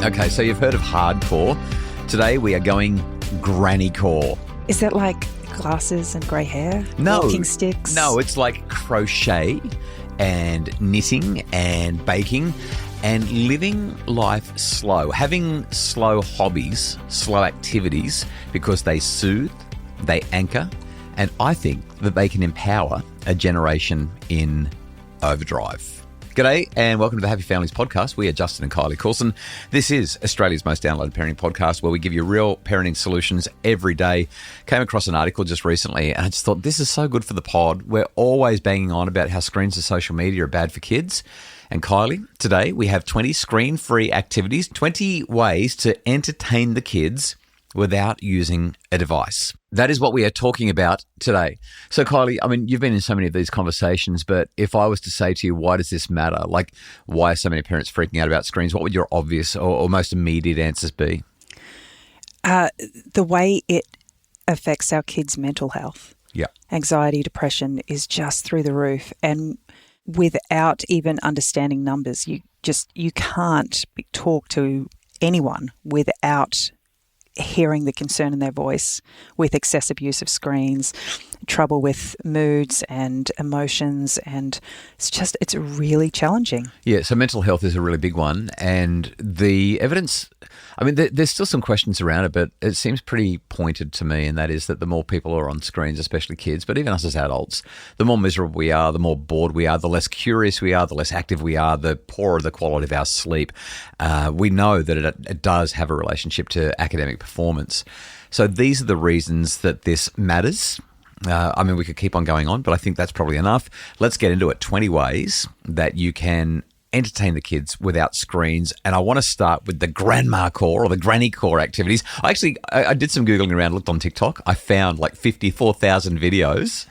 Okay, so you've heard of hardcore. Today we are going granny core. Is that like glasses and grey hair? No. Walking sticks? No, it's like crochet and knitting and baking and living life slow. Having slow hobbies, slow activities, because they soothe, they anchor, and I think that they can empower a generation in overdrive. G'day and welcome to the Happy Families podcast. We are Justin and Kylie Coulson. This is Australia's most downloaded parenting podcast where we give you real parenting solutions every day. Came across an article just recently and I just thought this is so good for the pod. We're always banging on about how screens and social media are bad for kids. And Kylie, today we have 20 screen-free activities, 20 ways to entertain the kids without using a device. That is what we are talking about today. So Kylie, I mean, you've been in so many of these conversations, but if I was to say to you, why does this matter? Like, why are so many parents freaking out about screens? What would your obvious or most immediate answers be? The way it affects our kids' mental health. Yeah. Anxiety, depression is just through the roof. And without even understanding numbers, you can't talk to anyone without hearing the concern in their voice with excessive use of screens, trouble with moods and emotions, and it's really challenging. Yeah, so mental health is a really big one, and the evidence, I mean, there's still some questions around it, but it seems pretty pointed to me, and that is that the more people are on screens, especially kids, but even us as adults, the more miserable we are, the more bored we are, the less curious we are, the less active we are, the poorer the quality of our sleep. We know that it does have a relationship to academic performance. So these are the reasons that this matters. I mean, we could keep on going on, but I think that's probably enough. Let's get into it. 20 ways that you can entertain the kids without screens. And I want to start with the grandma core or the granny core activities. I did some Googling around, looked on TikTok. I found like 54,000 videos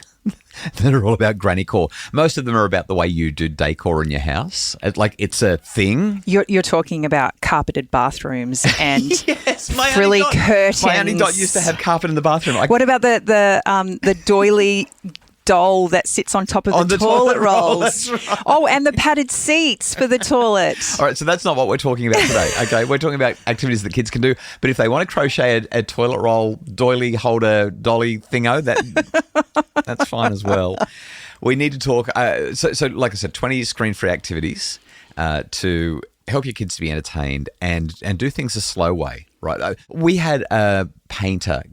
that are all about granny core. Most of them are about the way you do decor in your house. It's a thing. You're talking about carpeted bathrooms and yes, frilly curtains. My auntie Dot used to have carpet in the bathroom. What about the doily doll that sits on top of the toilet rolls? That's right. Oh, and the padded seats for the toilet. All right, so that's not what we're talking about today, okay? We're talking about activities that kids can do, but if they want to crochet a toilet roll, doily holder, dolly thingo, that's fine as well. We need to talk, so like I said, 20 screen-free activities to help your kids to be entertained and do things a slow way, right? We had a painter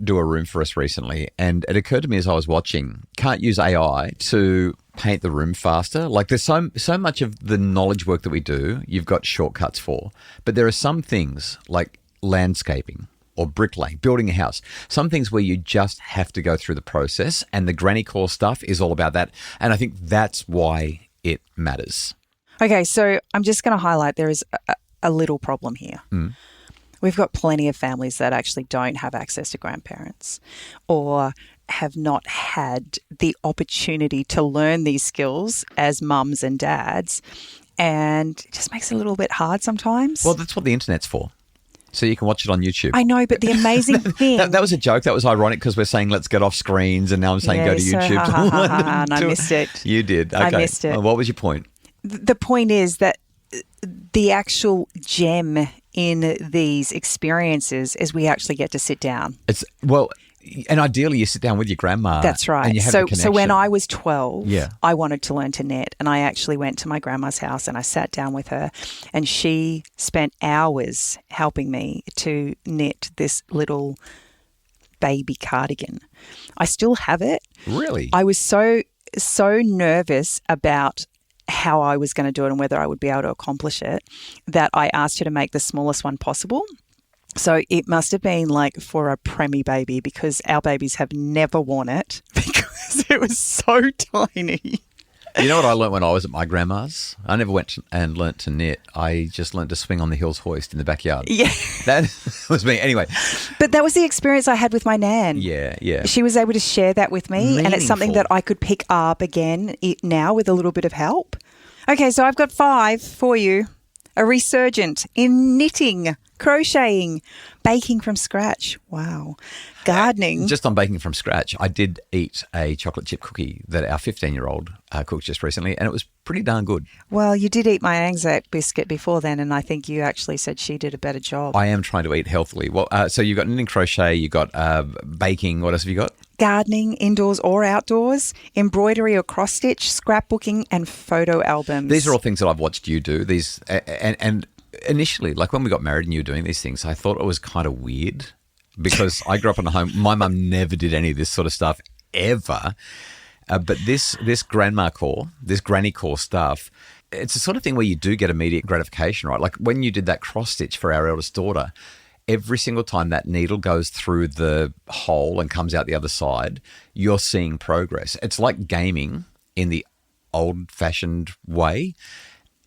do a room for us recently, and it occurred to me as I was watching, can't use AI to paint the room faster. Like there's so much of the knowledge work that we do, you've got shortcuts for, but there are some things like landscaping or bricklaying, building a house, some things where you just have to go through the process, and the granny core stuff is all about that, and I think that's why it matters. Okay, so I'm just going to highlight there is a little problem here. We've got plenty of families that actually don't have access to grandparents or have not had the opportunity to learn these skills as mums and dads, and it just makes it a little bit hard sometimes. Well, that's what the internet's for. So you can watch it on YouTube. I know, but the amazing thing... that was a joke. That was ironic because we're saying let's get off screens, and now I'm saying go to YouTube. And I missed it. You did. Okay. I missed it. Well, what was your point? The point is that the actual gem in these experiences is we actually get to sit down. And ideally you sit down with your grandma. That's right. And you have a connection. So when I was 12, yeah. I wanted to learn to knit, and I actually went to my grandma's house and I sat down with her, and she spent hours helping me to knit this little baby cardigan. I still have it. Really? I was so nervous about how I was going to do it and whether I would be able to accomplish it that I asked her to make the smallest one possible. So it must have been like for a preemie baby, because our babies have never worn it because it was so tiny. You know what I learned when I was at my grandma's? I never went and learnt to knit. I just learnt to swing on the hills hoist in the backyard. Yeah. That was me. Anyway. But that was the experience I had with my nan. Yeah, yeah. She was able to share that with me, and it's something that I could pick up again now with a little bit of help. Okay, so I've got 5 for you. A resurgent in knitting crocheting, baking from scratch. Wow. Gardening. Just on baking from scratch, I did eat a chocolate chip cookie that our 15-year-old cooked just recently, and it was pretty darn good. Well, you did eat my Anzac biscuit before then, and I think you actually said she did a better job. I am trying to eat healthily. Well, so you've got knitting, crochet, you've got baking. What else have you got? Gardening, indoors or outdoors, embroidery or cross-stitch, scrapbooking, and photo albums. These are all things that I've watched you do. These and initially, like when we got married and you were doing these things, I thought it was kind of weird because I grew up in a home. My mum never did any of this sort of stuff ever. But this grandma core, this granny core stuff, it's the sort of thing where you do get immediate gratification, right? Like when you did that cross stitch for our eldest daughter, every single time that needle goes through the hole and comes out the other side, you're seeing progress. It's like gaming in the old-fashioned way.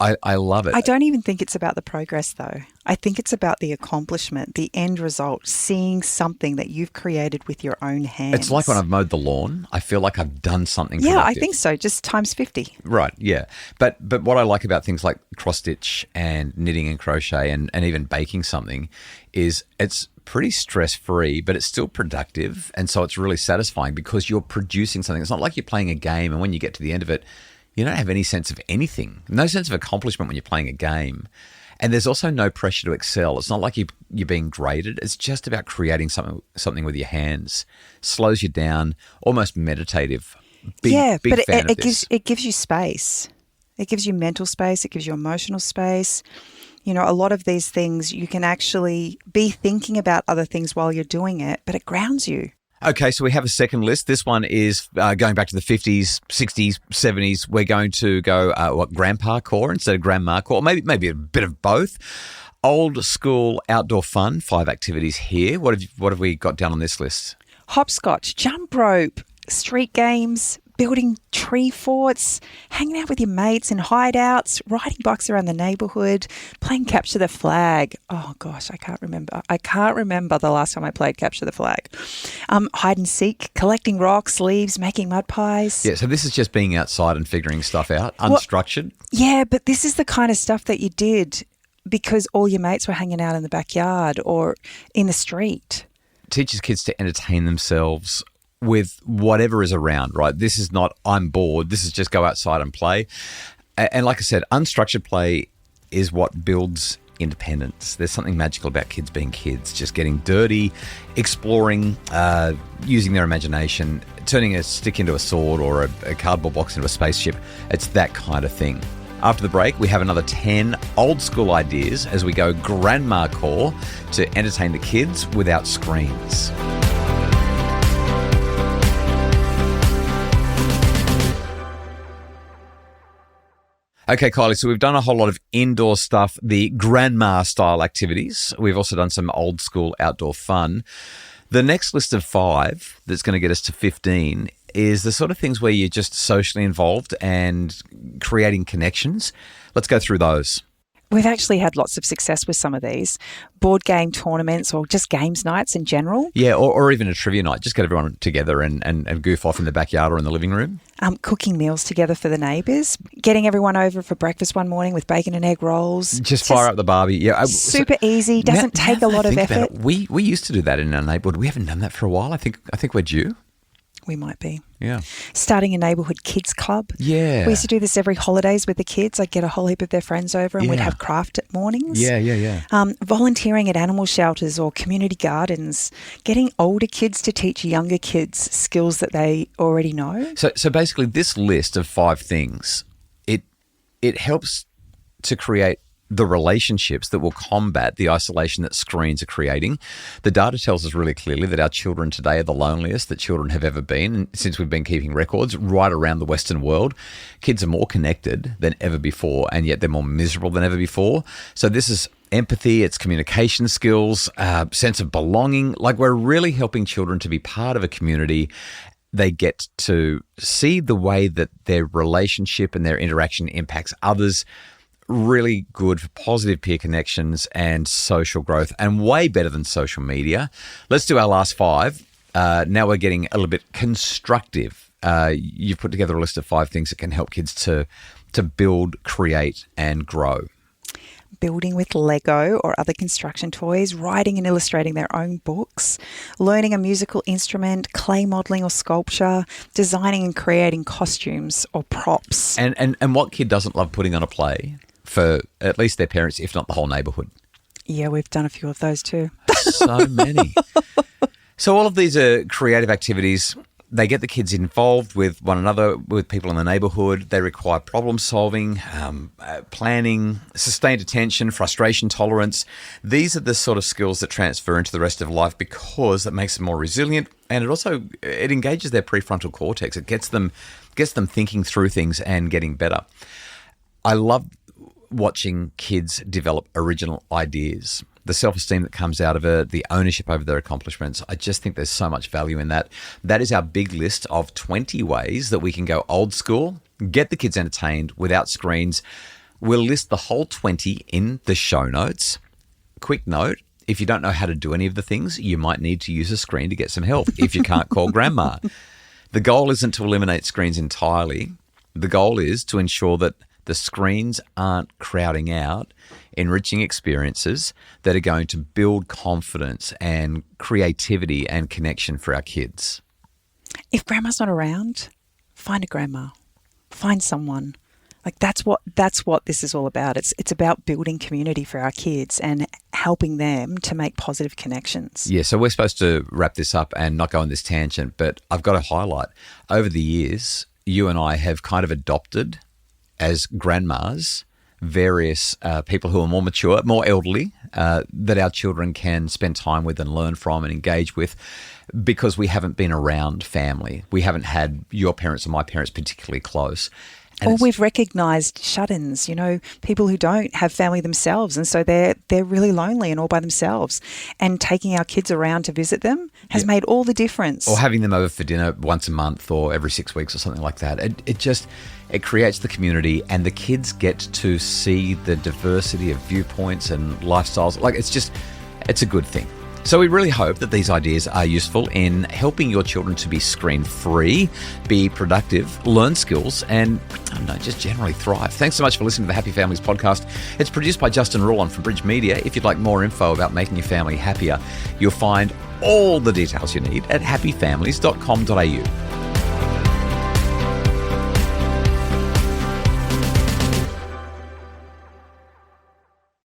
I love it. I don't even think it's about the progress, though. I think it's about the accomplishment, the end result, seeing something that you've created with your own hands. It's like when I've mowed the lawn. I feel like I've done something Yeah, productive. I think so, just times 50. Right, yeah. But what I like about things like cross-stitch and knitting and crochet and even baking something is it's pretty stress-free, but it's still productive. And so it's really satisfying because you're producing something. It's not like you're playing a game and when you get to the end of it, you don't have any sense of anything, no sense of accomplishment when you're playing a game. And there's also no pressure to excel. It's not like you're being graded. It's just about creating something with your hands. Slows you down, almost meditative. Big but fan of this. it gives you space. It gives you mental space. It gives you emotional space. You know, a lot of these things you can actually be thinking about other things while you're doing it, but it grounds you. Okay, so we have a second list. This one is going back to the 50s, 60s, 70s. We're going to go grandpa core instead of grandma core, or maybe a bit of both. Old school outdoor fun, 5 activities here. What have we got down on this list? Hopscotch, jump rope, street games, building tree forts, hanging out with your mates in hideouts, riding bikes around the neighbourhood, playing capture the flag. Oh gosh, I can't remember. I can't remember the last time I played capture the flag. Hide and seek, collecting rocks, leaves, making mud pies. Yeah, so this is just being outside and figuring stuff out, unstructured. Yeah, but this is the kind of stuff that you did because all your mates were hanging out in the backyard or in the street. Teaches kids to entertain themselves with whatever is around, right? This is not, I'm bored. This is just go outside and play. And like I said, unstructured play is what builds independence. There's something magical about kids being kids, just getting dirty, exploring, using their imagination, turning a stick into a sword or a cardboard box into a spaceship. It's that kind of thing. After the break, we have another 10 old school ideas as we go grandma core to entertain the kids without screens. Okay, Kylie, so we've done a whole lot of indoor stuff, the grandma style activities. We've also done some old school outdoor fun. The next list of 5 that's going to get us to 15 is the sort of things where you're just socially involved and creating connections. Let's go through those. We've actually had lots of success with some of these. Board game tournaments or just games nights in general. Yeah, or even a trivia night. Just get everyone together and goof off in the backyard or in the living room. Cooking meals together for the neighbours. Getting everyone over for breakfast one morning with bacon and egg rolls. Just fire up the barbie. Yeah, super easy. Doesn't take a lot of effort. We used to do that in our neighbourhood. We haven't done that for a while. I think we're due. We might be. Yeah. Starting a neighbourhood kids club. Yeah. We used to do this every holidays with the kids. I'd get a whole heap of their friends over and we'd have craft at mornings. Yeah. Volunteering at animal shelters or community gardens. Getting older kids to teach younger kids skills that they already know. So basically this list of 5 things, it helps to create the relationships that will combat the isolation that screens are creating. The data tells us really clearly that our children today are the loneliest that children have ever been since we've been keeping records right around the Western world. Kids are more connected than ever before, and yet they're more miserable than ever before. So this is empathy, it's communication skills, sense of belonging. Like we're really helping children to be part of a community. They get to see the way that their relationship and their interaction impacts others. Really good for positive peer connections and social growth, and way better than social media. Let's do our last 5. Now we're getting a little bit constructive. You've put together a list of 5 things that can help kids to build, create, and grow. building with Lego or other construction toys, writing and illustrating their own books, learning a musical instrument, clay modelling or sculpture, designing and creating costumes or props. And what kid doesn't love putting on a play for at least their parents, if not the whole neighbourhood? Yeah, we've done a few of those too. So many. So all of these are creative activities. They get the kids involved with one another, with people in the neighbourhood. They require problem solving, planning, sustained attention, frustration tolerance. These are the sort of skills that transfer into the rest of life because it makes them more resilient, and it engages their prefrontal cortex. It gets them thinking through things and getting better. I love watching kids develop original ideas. The self-esteem that comes out of it, the ownership over their accomplishments. I just think there's so much value in that. That is our big list of 20 ways that we can go old school, get the kids entertained without screens. We'll list the whole 20 in the show notes. Quick note, if you don't know how to do any of the things, you might need to use a screen to get some help if you can't call grandma. The goal isn't to eliminate screens entirely. The goal is to ensure that the screens aren't crowding out enriching experiences that are going to build confidence and creativity and connection for our kids. If grandma's not around, find a grandma. Find someone. Like that's what this is all about. It's about building community for our kids and helping them to make positive connections. Yeah, so we're supposed to wrap this up and not go on this tangent, but I've got to highlight, over the years, you and I have kind of adopted as grandmas various people who are more mature, more elderly, that our children can spend time with and learn from and engage with, because we haven't been around family. We haven't had your parents or my parents particularly close. Or we've recognised shut-ins, people who don't have family themselves, and so they're really lonely and all by themselves. And taking our kids around to visit them has made all the difference. Or having them over for dinner once a month or every 6 weeks or something like that. It creates the community, and the kids get to see the diversity of viewpoints and lifestyles. It's a good thing. So we really hope that these ideas are useful in helping your children to be screen-free, be productive, learn skills, and just generally thrive. Thanks so much for listening to the Happy Families podcast. It's produced by Justin Rulon from Bridge Media. If you'd like more info about making your family happier, you'll find all the details you need at happyfamilies.com.au.